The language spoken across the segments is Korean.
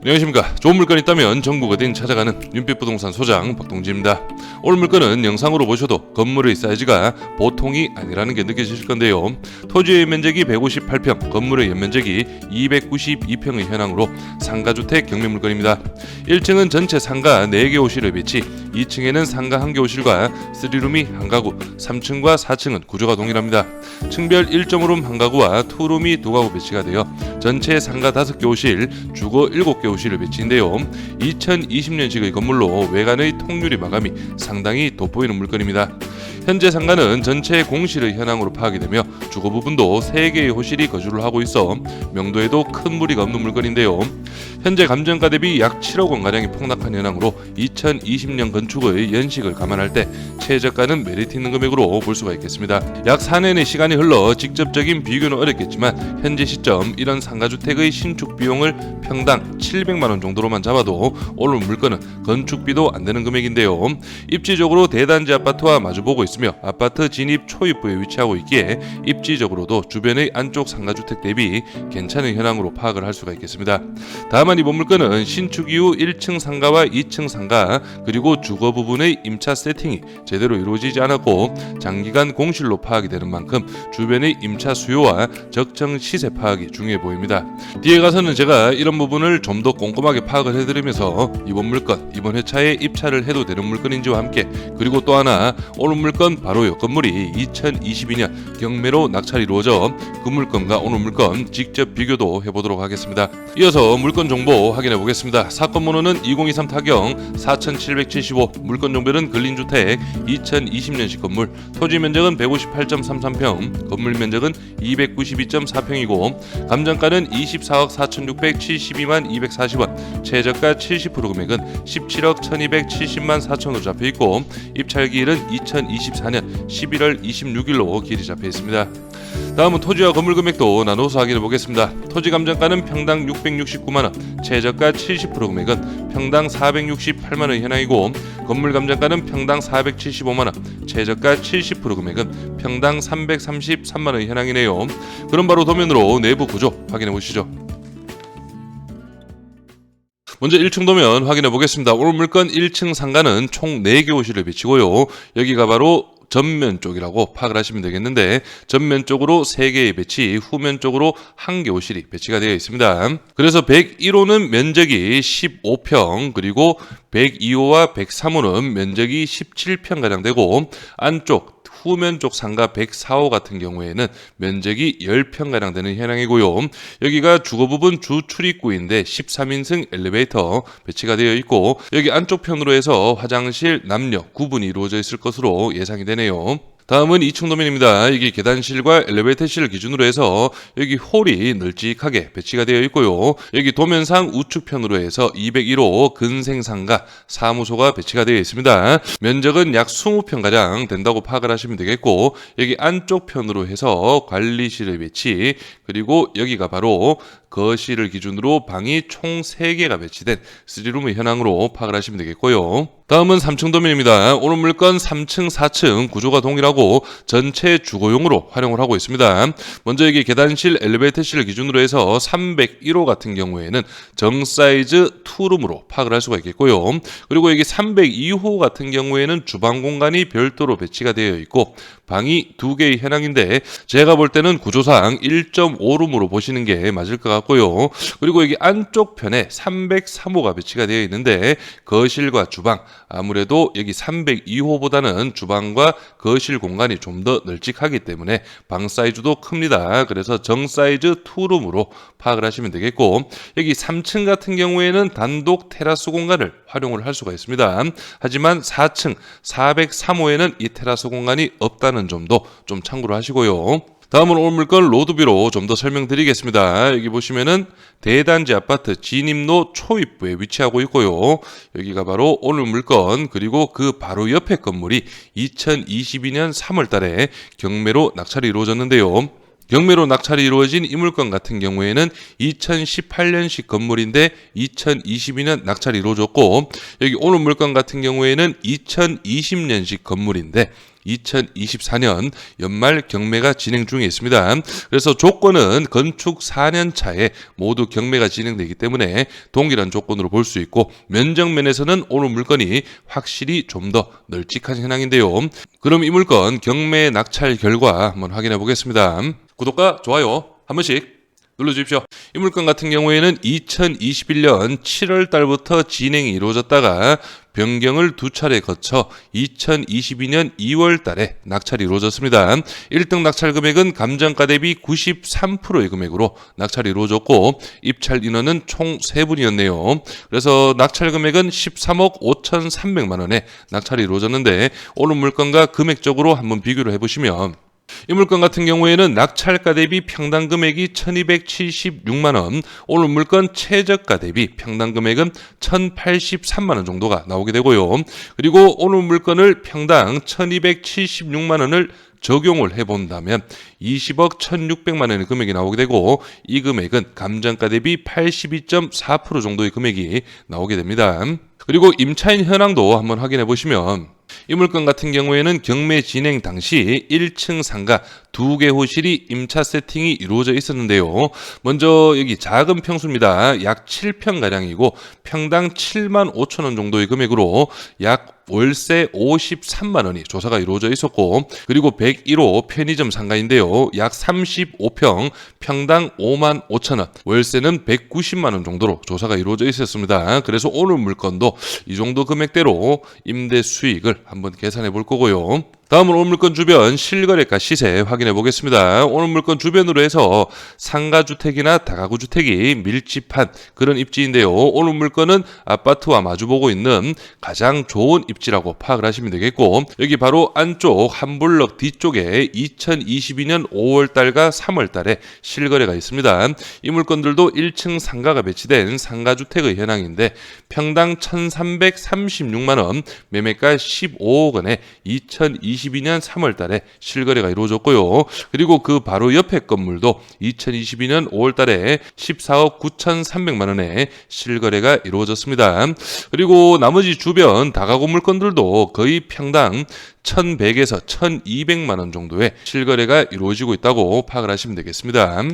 안녕하십니까. 좋은 물건 있다면 전국 어딘 찾아가는 윤빛부동산 소장 박동지입니다. 오늘 물건은 영상으로 보셔도 건물의 사이즈가 보통이 아니라는 게 느껴지실 건데요. 토지의 면적이 158평, 건물의 연면적이 292평의 현황으로 상가주택 경매 물건입니다. 1층은 전체 상가 4개 호실을 배치, 2층에는 상가 1개 호실과 3룸이 1가구, 3층과 4층은 구조가 동일합니다. 층별 1.5룸 1가구와 2룸이 2가구 배치가 되어 전체 상가 5개 호실, 주거 7개 호실을 배치인데요. 2020년식의 건물로 외관의 통유리 마감이 상당히 돋보이는 물건입니다. 현재 상가는 전체 공실의 현황으로 파악이 되며 주거 부분도 3개의 호실이 거주를 하고 있어 명도에도 큰 무리가 없는 물건인데요. 현재 감정가 대비 약 7억 원가량이 폭락한 현황으로 2020년 건축의 연식을 감안할 때 최저가는 메리트 있는 금액으로 볼 수가 있겠습니다. 약 4년의 시간이 흘러 직접적인 비교는 어렵겠지만 현재 시점 이런 상가주택의 신축 비용을 평당 700만 원 정도로만 잡아도 오늘 물건은 건축비도 안 되는 금액인데요. 입지적으로 대단지 아파트와 마주보고 있으며 아파트 진입 초입부에 위치하고 있기에 입지적으로도 주변의 안쪽 상가주택 대비 괜찮은 현황으로 파악을 할 수가 있겠습니다. 다만 이번 물건은 신축 이후 1층 상가와 2층 상가 그리고 주거 부분의 임차 세팅이 제대로 이루어지지 않았고 장기간 공실로 파악이 되는 만큼 주변의 임차 수요와 적정 시세 파악이 중요해 보입니다. 뒤에 가서는 제가 이런 부분을 좀 더 꼼꼼하게 파악을 해드리면서 이번 물건, 이번 회차에 입찰을 해도 되는 물건인지와 함께 그리고 또 하나 오늘 물건 바로 이 건물이 2022년 경매로 낙찰이 이루어져 그 물건과 오늘 물건 직접 비교도 해보도록 하겠습니다. 이어서 물건 정보 확인해 보겠습니다. 사건 번호는 2023 타경 4775, 물건 종별은 근린주택 2020년식 건물, 토지 면적은 158.33평, 건물 면적은 292.4평이고 감정가는 24억 4672만 240원, 최저가 70% 금액은 17억 1270만 4천원으로 잡혀있고 입찰기일은 2024년 11월 26일로 기일이 잡혀있습니다. 다음은 토지와 건물 금액도 나눠서 확인해 보겠습니다. 토지 감정가는 평당 669만원, 최저가 70% 금액은 평당 468만원 현황이고 건물 감정가는 평당 475만원, 최저가 70% 금액은 평당 333만원 현황이네요. 그럼 바로 도면으로 내부 구조 확인해 보시죠. 먼저 1층 도면 확인해 보겠습니다. 오늘 물건 1층 상가는 총 4개 호실을 배치고요. 여기가 바로 전면 쪽이라고 파악을 하시면 되겠는데 전면 쪽으로 3개의 배치, 후면 쪽으로 1개 호실이 배치가 되어 있습니다. 그래서 101호는 면적이 15평, 그리고 102호와 103호는 면적이 17평가량 되고 안쪽 후면 쪽 상가 104호 같은 경우에는 면적이 10평가량 되는 현황이고요. 여기가 주거 부분 주 출입구인데 13인승 엘리베이터 배치가 되어 있고 여기 안쪽 편으로 해서 화장실 남녀 구분이 이루어져 있을 것으로 예상이 되네요. 다음은 2층 도면입니다. 여기 계단실과 엘리베이터실을 기준으로 해서 여기 홀이 널찍하게 배치가 되어 있고요. 여기 도면상 우측편으로 해서 201호 근생상가 사무소가 배치가 되어 있습니다. 면적은 약 20평가량 된다고 파악을 하시면 되겠고 여기 안쪽 편으로 해서 관리실의 배치 그리고 여기가 바로 거실을 기준으로 방이 총 3개가 배치된 3룸의 현황으로 파악을 하시면 되겠고요. 다음은 3층 도면입니다. 오늘 물건 3층, 4층 구조가 동일하고 전체 주거용으로 활용을 하고 있습니다. 먼저 여기 계단실, 엘리베이터실을 기준으로 해서 301호 같은 경우에는 정사이즈 2룸으로 파악을 할 수가 있겠고요. 그리고 여기 302호 같은 경우에는 주방 공간이 별도로 배치가 되어 있고 방이 2개의 현황인데 제가 볼 때는 구조상 1.5룸으로 보시는 게 맞을 것 같고요. 그리고 여기 안쪽 편에 303호가 배치가 되어 있는데 거실과 주방 아무래도 여기 302호보다는 주방과 거실 공간이 좀 더 널찍하기 때문에 방 사이즈도 큽니다. 그래서 정 사이즈 2룸으로 파악을 하시면 되겠고 여기 3층 같은 경우에는 단독 테라스 공간을 활용을 할 수가 있습니다. 하지만 4층 403호에는 이 테라스 공간이 없다는 점도 좀 참고를 하시고요. 다음은 오늘 물건 로드뷰로 좀 더 설명드리겠습니다. 여기 보시면은 대단지 아파트 진입로 초입부에 위치하고 있고요. 여기가 바로 오늘 물건 그리고 그 바로 옆에 건물이 2022년 3월 달에 경매로 낙찰이 이루어졌는데요. 경매로 낙찰이 이루어진 이 물건 같은 경우에는 2018년식 건물인데 2022년 낙찰이 이루어졌고 여기 오늘 물건 같은 경우에는 2020년식 건물인데 2024년 연말 경매가 진행 중에 있습니다. 그래서 조건은 건축 4년 차에 모두 경매가 진행되기 때문에 동일한 조건으로 볼 수 있고 면적 면에서는 오늘 물건이 확실히 좀 더 널찍한 현황인데요. 그럼 이 물건 경매 낙찰 결과 한번 확인해 보겠습니다. 구독과 좋아요 한 번씩 눌러주십시오. 이 물건 같은 경우에는 2021년 7월 달부터 진행이 이루어졌다가 변경을 두 차례 거쳐 2022년 2월 달에 낙찰이 이루어졌습니다. 1등 낙찰 금액은 감정가 대비 93%의 금액으로 낙찰이 이루어졌고 입찰 인원은 총 3분이었네요. 그래서 낙찰 금액은 13억 5,300만 원에 낙찰이 이루어졌는데 오늘 물건과 금액적으로 한번 비교를 해보시면 이 물건 같은 경우에는 낙찰가 대비 평당 금액이 1,276만 원, 오늘 물건 최저가 대비 평당 금액은 1,083만 원 정도가 나오게 되고요. 그리고 오늘 물건을 평당 1,276만 원을 적용을 해본다면 20억 1,600만 원의 금액이 나오게 되고 이 금액은 감정가 대비 82.4% 정도의 금액이 나오게 됩니다. 그리고 임차인 현황도 한번 확인해 보시면 이 물건 같은 경우에는 경매 진행 당시 1층 상가 2개 호실이 임차 세팅이 이루어져 있었는데요. 먼저 여기 작은 평수입니다. 약 7평가량이고 평당 7만 5천 원 정도의 금액으로 약 월세 53만 원이 조사가 이루어져 있었고 그리고 101호 편의점 상가인데요. 약 35평 평당 5만 5천 원 월세는 190만 원 정도로 조사가 이루어져 있었습니다. 그래서 오늘 물건도 이 정도 금액대로 임대 수익을 한번 계산해 볼 거고요. 다음으로 오늘 물건 주변 실거래가 시세 확인해 보겠습니다. 오늘 물건 주변으로 해서 상가주택이나 다가구주택이 밀집한 그런 입지인데요. 오늘 물건은 아파트와 마주보고 있는 가장 좋은 입지라고 파악을 하시면 되겠고 여기 바로 안쪽 한 블럭 뒤쪽에 2022년 5월달과 3월달에 실거래가 있습니다. 이 물건들도 1층 상가가 배치된 상가주택의 현황인데 평당 1,336만 원, 매매가 15억 원에 2022년 3월 달에 실거래가 이루어졌고요. 그리고 그 바로 옆에 건물도 2022년 5월 달에 14억 9,300만 원에 실거래가 이루어졌습니다. 그리고 나머지 주변 다가구 물건들도 거의 평당 1,100에서 1,200만 원 정도의 실거래가 이루어지고 있다고 파악을 하시면 되겠습니다.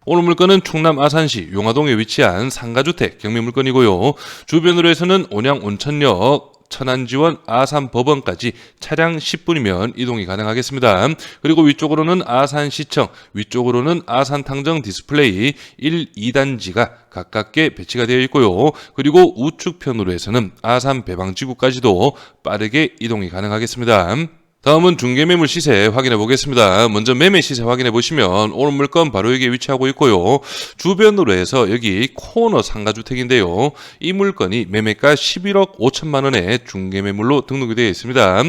오늘 물건은 충남 아산시 용화동에 위치한 상가주택 경매 물건이고요. 주변으로 해서는 온양 온천역 천안지원 아산법원까지 차량 10분이면 이동이 가능하겠습니다. 그리고 위쪽으로는 아산시청, 위쪽으로는 아산탕정 디스플레이 1, 2단지가 가깝게 배치가 되어 있고요. 그리고 우측편으로 해서는 아산 배방지구까지도 빠르게 이동이 가능하겠습니다. 다음은 중개매물 시세 확인해 보겠습니다. 먼저 매매 시세 확인해 보시면 오늘 물건 바로 여기에 위치하고 있고요. 주변으로 해서 여기 코너 상가주택인데요. 이 물건이 매매가 11억 5천만 원에 중개매물로 등록이 되어 있습니다.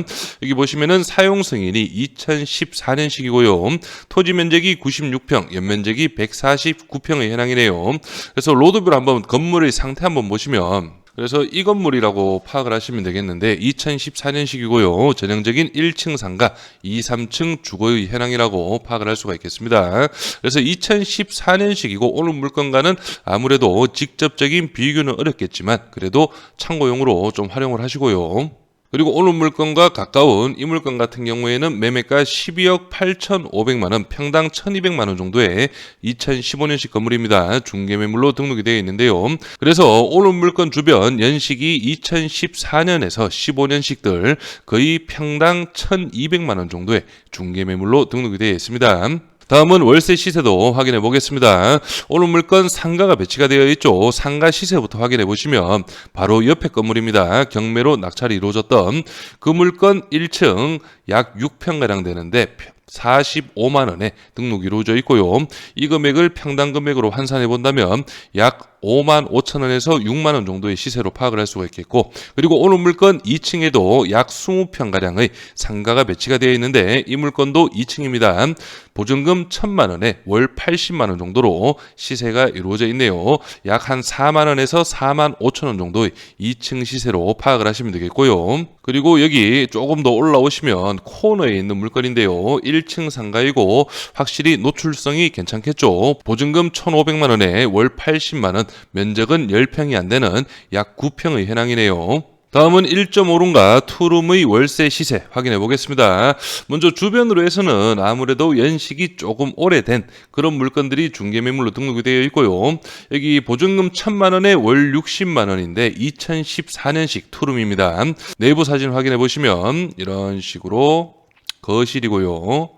여기 보시면은 사용 승인이 2014년식이고요. 토지 면적이 96평, 연면적이 149평의 현황이네요. 그래서 로드뷰로 한번 건물의 상태 한번 보시면 그래서 이 건물이라고 파악을 하시면 되겠는데 2014년식이고요. 전형적인 1층 상가 2, 3층 주거의 현황이라고 파악을 할 수가 있겠습니다. 그래서 2014년식이고 오늘 물건과는 아무래도 직접적인 비교는 어렵겠지만 그래도 참고용으로 좀 활용을 하시고요. 그리고 오늘 물건과 가까운 이 물건 같은 경우에는 매매가 12억 8,500만 원, 평당 1,200만 원 정도의 2015년식 건물입니다. 중개매물로 등록이 되어 있는데요. 그래서 오늘 물건 주변 연식이 2014년에서 15년식들 거의 평당 1,200만 원 정도의 중개매물로 등록이 되어 있습니다. 다음은 월세 시세도 확인해 보겠습니다. 오늘 물건 상가가 배치가 되어 있죠. 상가 시세부터 확인해 보시면 바로 옆에 건물입니다. 경매로 낙찰이 이루어졌던 그 물건 1층 약 6평가량 되는데 45만 원에 등록이 이루어져 있고요. 이 금액을 평당 금액으로 환산해 본다면 약 5만 5천 원에서 6만 원 정도의 시세로 파악을 할 수가 있겠고 그리고 오늘 물건 2층에도 약 20평가량의 상가가 배치가 되어 있는데 이 물건도 2층입니다. 보증금 1,000만 원에 월 80만 원 정도로 시세가 이루어져 있네요. 약 한 4만 원에서 4만 5천 원 정도의 2층 시세로 파악을 하시면 되겠고요. 그리고 여기 조금 더 올라오시면 코너에 있는 물건인데요. 1층 상가이고 확실히 노출성이 괜찮겠죠. 보증금 1,500만 원에 월 80만 원, 면적은 10평이 안 되는 약 9평의 현황이네요. 다음은 1.5룸과 투룸의 월세 시세 확인해 보겠습니다. 먼저 주변으로 해서는 아무래도 연식이 조금 오래된 그런 물건들이 중개매물로 등록이 되어 있고요. 여기 보증금 1,000만 원에 월 60만 원인데 2014년식 투룸입니다. 내부 사진 확인해 보시면 이런 식으로 거실이고요.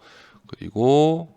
그리고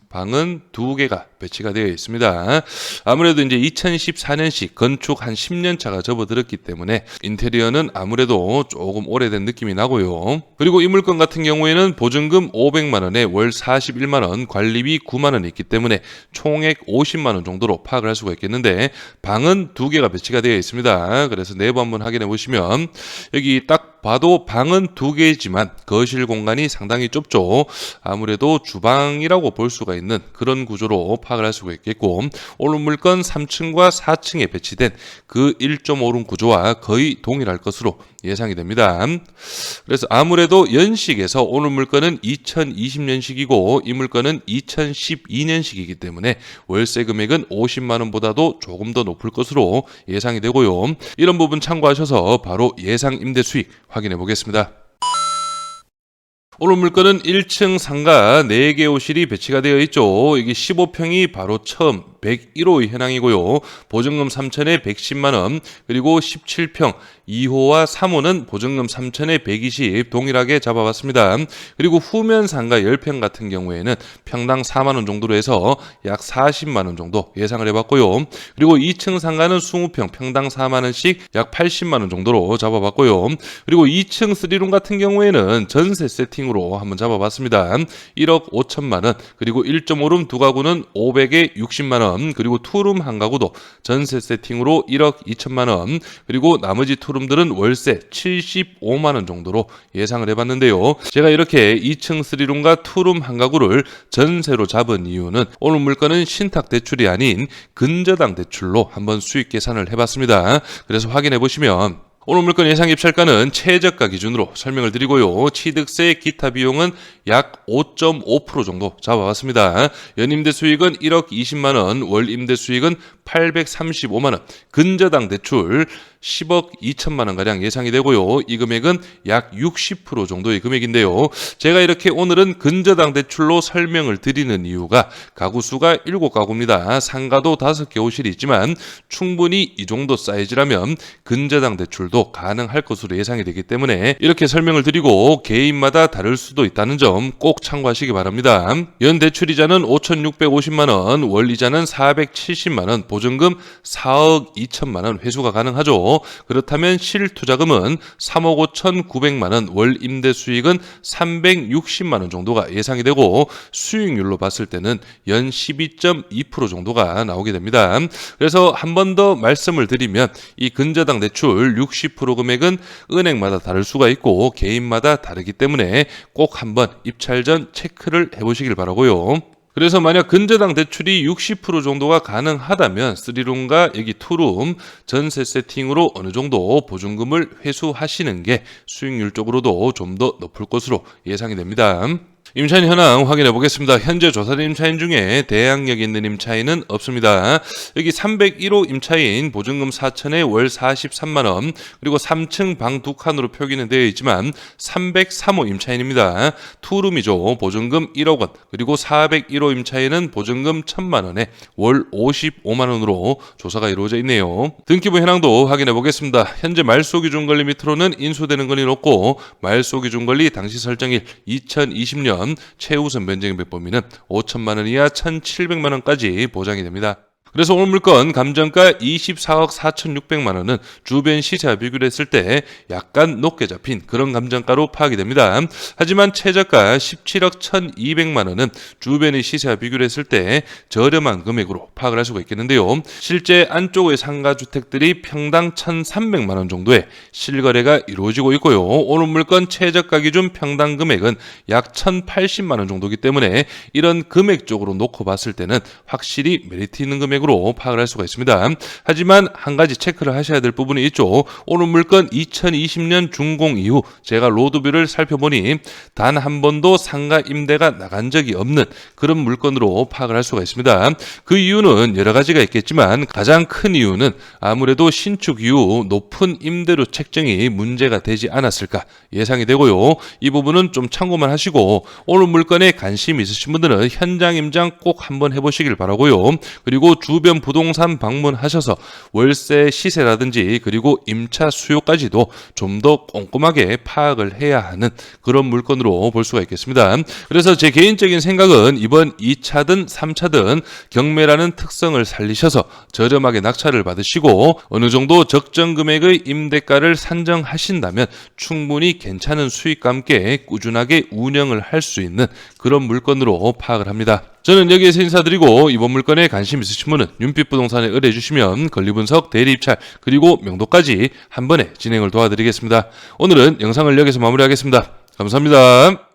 방은 2개가 배치가 되어 있습니다. 아무래도 이제 2014년식 건축 한 10년 차가 접어들었기 때문에 인테리어는 아무래도 조금 오래된 느낌이 나고요. 그리고 이 물건 같은 경우에는 보증금 500만 원에 월 41만 원, 관리비 9만 원이 있기 때문에 총액 50만 원 정도로 파악을 할 수가 있겠는데 방은 2개가 배치가 되어 있습니다. 그래서 내부 한번 확인해 보시면 여기 딱 봐도 방은 2개지만 거실 공간이 상당히 좁죠. 아무래도 주방이라고 볼 수가 있는 그런 구조로 파악을 할 수가 있겠고, 오른 물건 3층과 4층에 배치된 그 1.5룸 구조와 거의 동일할 것으로 예상이 됩니다. 그래서 아무래도 연식에서 오늘 물건은 2020년식이고 이 물건은 2012년식이기 때문에 월세 금액은 50만 원보다도 조금 더 높을 것으로 예상이 되고요. 이런 부분 참고하셔서 바로 예상 임대 수익 확인해 보겠습니다. 오늘 물건은 1층 상가 4개 호실이 배치가 되어 있죠. 이게 15평이 바로 처음 101호의 현황이고요. 보증금 3천에 110만 원, 그리고 17평 2호와 3호는 보증금 3천에 120 동일하게 잡아봤습니다. 그리고 후면 상가 10평 같은 경우에는 평당 4만 원 정도로 해서 약 40만 원 정도 예상을 해봤고요. 그리고 2층 상가는 20평 평당 4만 원씩 약 80만 원 정도로 잡아봤고요. 그리고 2층 3룸 같은 경우에는 전세 세팅으로 한번 잡아봤습니다. 1억 5천만 원, 그리고 1.5룸 두 가구는 500에 60만 원, 그리고 투룸 한 가구도 전세 세팅으로 1억 2천만 원, 그리고 나머지 투룸들은 월세 75만 원 정도로 예상을 해봤는데요. 제가 이렇게 2층 3룸과 투룸 한 가구를 전세로 잡은 이유는 오늘 물건은 신탁 대출이 아닌 근저당 대출로 한번 수익 계산을 해봤습니다. 그래서 확인해 보시면 오늘 물건 예상 입찰가는 최저가 기준으로 설명을 드리고요. 취득세 기타 비용은 약 5.5% 정도 잡아봤습니다. 연임대 수익은 1억 20만 원, 월 임대 수익은 835만 원, 근저당 대출 10억 2천만 원가량 예상이 되고요. 이 금액은 약 60% 정도의 금액인데요. 제가 이렇게 오늘은 근저당 대출로 설명을 드리는 이유가 가구 수가 7가구입니다. 상가도 5개 호실이 있지만 충분히 이 정도 사이즈라면 근저당 대출도 가능할 것으로 예상이 되기 때문에 이렇게 설명을 드리고 개인마다 다를 수도 있다는 점 꼭 참고하시기 바랍니다. 연 대출이자는 5,650만 원, 월 이자는 470만 원, 보증금 4억 2천만 원 회수가 가능하죠. 그렇다면 실투자금은 3억 5,900만 원, 월 임대 수익은 360만 원 정도가 예상이 되고 수익률로 봤을 때는 연 12.2% 정도가 나오게 됩니다. 그래서 한 번 더 말씀을 드리면 이 근저당 대출 60% 금액은 은행마다 다를 수가 있고 개인마다 다르기 때문에 꼭 한번 입찰 전 체크를 해보시길 바라고요. 그래서 만약 근저당 대출이 60% 정도가 가능하다면 3룸과 여기 2룸 전세 세팅으로 어느 정도 보증금을 회수하시는 게 수익률 쪽으로도 좀 더 높을 것으로 예상이 됩니다. 임차인 현황 확인해 보겠습니다. 현재 조사된 임차인 중에 대항력 있는 임차인은 없습니다. 여기 301호 임차인 보증금 4천에 월 43만 원, 그리고 3층 방 2칸으로 표기는 되어 있지만 303호 임차인입니다. 투룸이죠. 보증금 1억 원, 그리고 401호 임차인은 보증금 1,000만 원에 월 55만 원으로 조사가 이루어져 있네요. 등기부 현황도 확인해 보겠습니다. 현재 말소기준 권리 밑으로는 인수되는 건이 높고 말소기준 권리 당시 설정일 2020년 최우선 변제금액 범위는 5천만 원 이하 1,700만 원까지 보장이 됩니다. 그래서 오늘 물건 감정가 24억 4,600만 원은 주변 시세와 비교를 했을 때 약간 높게 잡힌 그런 감정가로 파악이 됩니다. 하지만 최저가 17억 1,200만 원은 주변의 시세와 비교를 했을 때 저렴한 금액으로 파악을 할 수가 있겠는데요. 실제 안쪽의 상가주택들이 평당 1,300만 원 정도의 실거래가 이루어지고 있고요. 오늘 물건 최저가 기준 평당 금액은 약 1,080만 원 정도이기 때문에 이런 금액 쪽으로 놓고 봤을 때는 확실히 메리트 있는 금액 금액으로 파악을 할 수가 있습니다. 하지만 한 가지 체크를 하셔야 될 부분이 있죠. 오늘 물건 2020년 준공 이후 제가 로드뷰를 살펴보니 단 한 번도 상가 임대가 나간 적이 없는 그런 물건으로 파악을 할 수가 있습니다. 그 이유는 여러 가지가 있겠지만 가장 큰 이유는 아무래도 신축 이후 높은 임대료 책정이 문제가 되지 않았을까 예상이 되고요. 이 부분은 좀 참고만 하시고 오늘 물건에 관심 있으신 분들은 현장 임장 꼭 한번 해보시길 바라고요. 그리고 주변 부동산 방문하셔서 월세 시세라든지 그리고 임차 수요까지도 좀 더 꼼꼼하게 파악을 해야 하는 그런 물건으로 볼 수가 있겠습니다. 그래서 제 개인적인 생각은 이번 2차든 3차든 경매라는 특성을 살리셔서 저렴하게 낙찰을 받으시고 어느 정도 적정 금액의 임대가를 산정하신다면 충분히 괜찮은 수익과 함께 꾸준하게 운영을 할 수 있는 그런 물건으로 파악을 합니다. 저는 여기에서 인사드리고 이번 물건에 관심 있으신 분은 윤빛부동산에 의뢰해 주시면 권리분석, 대리입찰 그리고 명도까지 한 번에 진행을 도와드리겠습니다. 오늘은 영상을 여기서 마무리하겠습니다. 감사합니다.